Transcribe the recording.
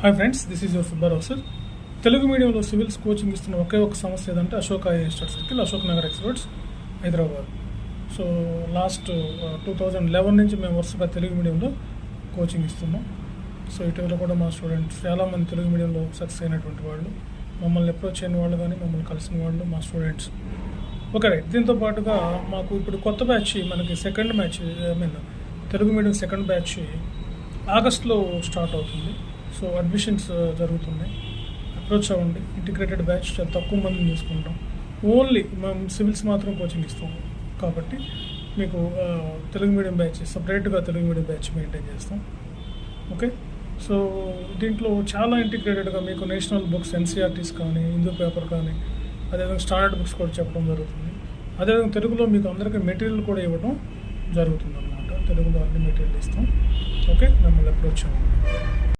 Hi friends, this is your Subbarao sir. Telugu మీడియంలో civils coaching ఇస్తున్న ఒకే ఒక సమస్య ఏదంటే Ashok IAS circle, Ashok Nagar X roads, Hyderabad. So last 2011 నుంచి మేము వరుసగా తెలుగు మీడియంలో కోచింగ్ ఇస్తున్నాం. సో ఇటీవల కూడా మా స్టూడెంట్స్ చాలామంది తెలుగు మీడియంలో సక్సెస్ అయినటువంటి వాళ్ళు, మమ్మల్ని అప్రోచ్ అయిన వాళ్ళు కానీ మమ్మల్ని కలిసిన వాళ్ళు మా స్టూడెంట్స్. Okay right. దీంతో పాటుగా మాకు ఇప్పుడు కొత్త బ్యాచ్, మనకి second batch, Telugu medium second batch ఆగస్ట్లో స్టార్ట్ అవుతుంది. సో అడ్మిషన్స్ జరుగుతున్నాయి. అప్రోచ్ అవ్వండి. ఇంటిగ్రేటెడ్ బ్యాచ్ చాలా తక్కువ మందిని తీసుకుంటాం. ఓన్లీ మేము సివిల్స్ మాత్రం కోచింగ్ ఇస్తాం కాబట్టి మీకు తెలుగు మీడియం బ్యాచ్ సపరేట్గా తెలుగు మీడియం బ్యాచ్ మెయింటైన్ చేస్తాం. ఓకే. సో దీంట్లో చాలా ఇంటిగ్రేటెడ్గా మీకు నేషనల్ బుక్స్, ఎన్సీఆర్టీస్ కానీ, హిందూ పేపర్ కానీ, అదేవిధంగా స్టాండర్డ్ బుక్స్ కూడా చెప్పడం జరుగుతుంది. అదేవిధంగా తెలుగులో మీకు అందరికీ మెటీరియల్ కూడా ఇవ్వడం జరుగుతుంది అన్నమాట. తెలుగులో అన్ని మెటీరియల్ ఇస్తాం. ఓకే, మిమ్మల్ని అప్రోచ్ అవ్వండి.